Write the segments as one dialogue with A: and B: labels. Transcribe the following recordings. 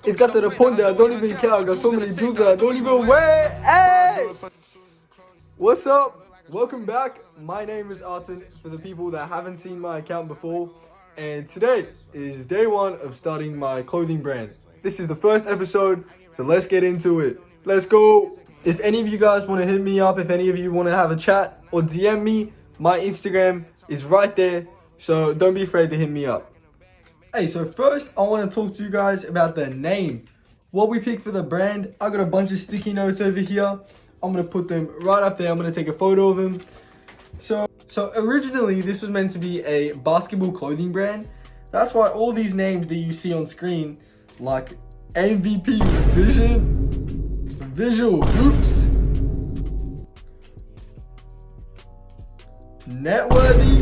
A: It's got to the point that I don't even care. I got so many dudes that I don't even wear. Hey! What's up? Welcome back. My name is Artin, for the people that haven't seen my account before. And today is day one of starting my clothing brand. This is the first episode, so let's get into it. Let's go. If any of you guys want to hit me up, if any of you want to have a chat or DM me, my Instagram is right there. So don't be afraid to hit me up. Hey, so first I want to talk to you guys about the name. What we picked for the brand. I got a bunch of sticky notes over here. I'm going to put them right up there. I'm going to take a photo of them. So originally this was meant to be a basketball clothing brand. That's why all these names that you see on screen, like MVP Vision, Visual Hoops, Networthy,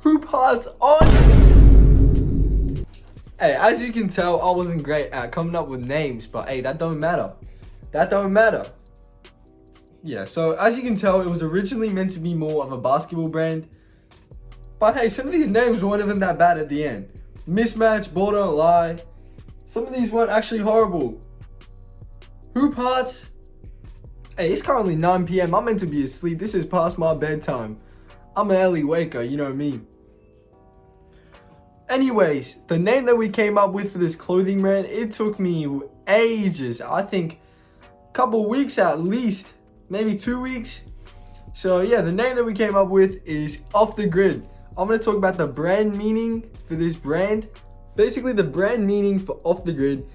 A: Hoop Hearts on. Hey, as you can tell, I wasn't great at coming up with names, but hey, that don't matter. That don't matter. Yeah, so as you can tell, it was originally meant to be more of a basketball brand. But hey, some of these names weren't even that bad at the end. Mismatch, Ball Don't Lie. Some of these weren't actually horrible. Hoop Hearts. Hey, it's currently 9 p.m. I'm meant to be asleep. This is past my bedtime. I'm an early waker, you know me. Anyways, the name that we came up with for this clothing brand, it took me ages. I think a couple weeks at least. Maybe 2 weeks. So yeah, the name that we came up with is Off the Grid. I'm going to talk about the brand meaning for this brand. Basically, the brand meaning for Off the Grid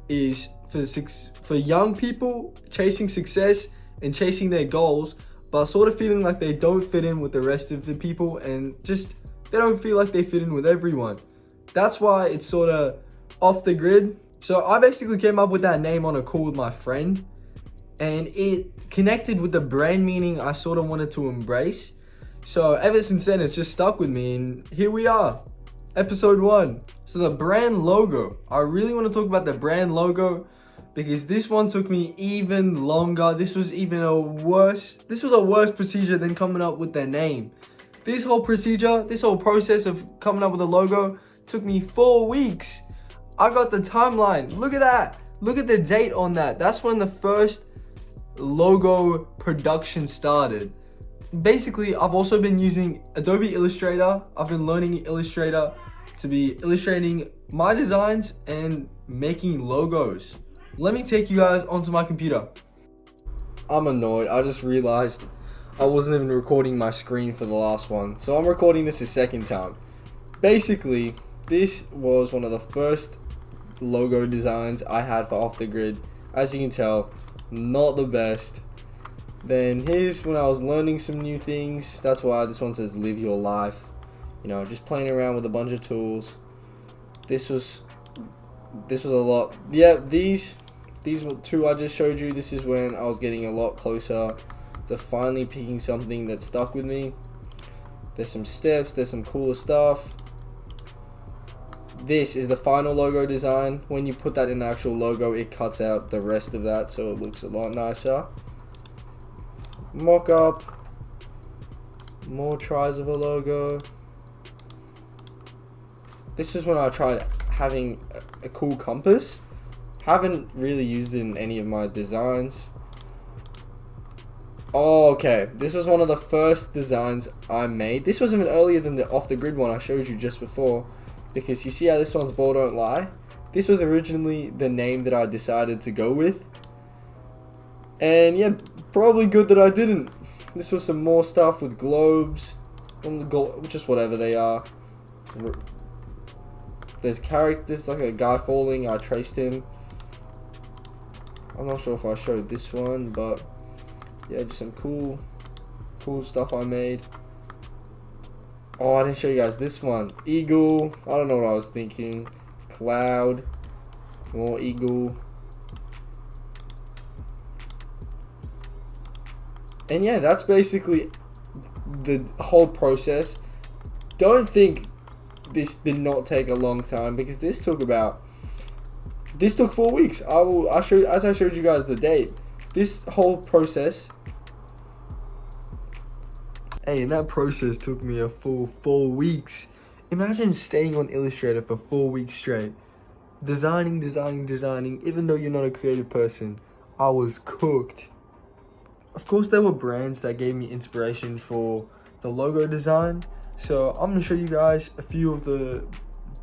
A: is for young people chasing success and chasing their goals, but sort of feeling like they don't fit in with the rest of the people and just they don't feel like they fit in with everyone. That's why it's sort of off the grid. So I basically came up with that name on a call with my friend, and it connected with the brand meaning I sort of wanted to embrace. So ever since then, it's just stuck with me, and here we are, episode 1. So the brand logo, I really want to talk about the brand logo because this one took me even longer. This was a worse procedure than coming up with their name. This whole process of coming up with a logo took me 4 weeks. I got the timeline. Look at that. Look at the date on that. That's when the first logo production started. Basically, I've also been using Adobe Illustrator. I've been learning Illustrator to be illustrating my designs and making logos. Let me take you guys onto my computer. I'm annoyed. I just realized I wasn't even recording my screen for the last one. So I'm recording this a second time. Basically, this was one of the first logo designs I had for Off the Grid. As you can tell, not the best. Then here's when I was learning some new things. That's why this one says live your life. You know, just playing around with a bunch of tools. This was a lot. Yeah, these two I just showed you. This is when I was getting a lot closer to finally picking something that stuck with me. There's some steps, there's some cooler stuff. This is the final logo design. When you put that in the actual logo, it cuts out the rest of that, so it looks a lot nicer. Mock up. More tries of a logo. This is when I tried having a cool compass. Haven't really used it in any of my designs. Oh, okay. This was one of the first designs I made. This was even earlier than the Off the Grid one I showed you just before. Because you see how this one's Ball Don't Lie? This was originally the name that I decided to go with. And yeah, probably good that I didn't. This was some more stuff with globes. Just whatever they are. There's characters, like a guy falling. I traced him. I'm not sure if I showed this one, but yeah, just some cool stuff I made. Oh, I didn't show you guys this one. Eagle. I don't know what I was thinking. Cloud. More eagle. And yeah, that's basically the whole process. Don't think this did not take a long time, because this took 4 weeks. As I showed you guys the date. This whole process. Hey, and that process took me a full 4 weeks. Imagine staying on Illustrator for 4 weeks straight, designing, even though you're not a creative person. I was cooked. Of course, there were brands that gave me inspiration for the logo design. So I'm going to show you guys a few of the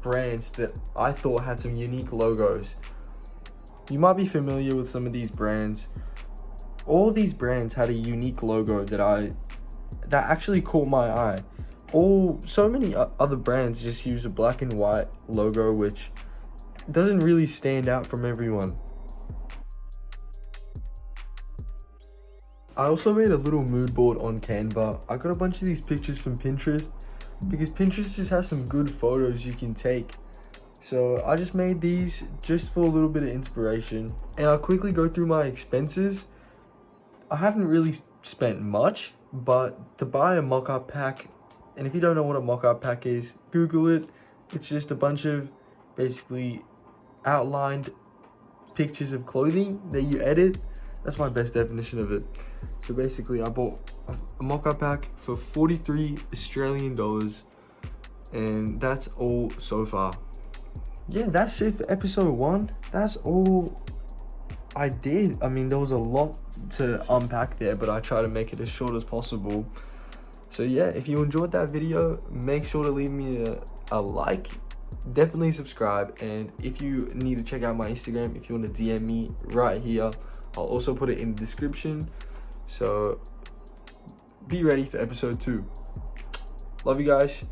A: brands that I thought had some unique logos. You might be familiar with some of these brands. All these brands had a unique logo that actually caught my eye. So many other brands just use a black and white logo, which doesn't really stand out from everyone. I also made a little mood board on Canva. I got a bunch of these pictures from Pinterest because Pinterest just has some good photos you can take. So I just made these just for a little bit of inspiration. And I'll quickly go through my expenses. I haven't really spent much, but to buy a mock-up pack, and if you don't know what a mock-up pack is, Google it. It's just a bunch of basically outlined pictures of clothing that you edit. That's my best definition of it. So basically, I bought a mock-up pack for 43 Australian dollars, and that's all so far. Yeah, that's it for episode 1. That's all I did. I mean, there was a lot to unpack there, but I try to make it as short as possible. So yeah, if you enjoyed that video, make sure to leave me a like. Definitely subscribe, and if you need to check out my Instagram, if you want to DM me right here, I'll also put it in the description. So be ready for episode 2. Love you guys.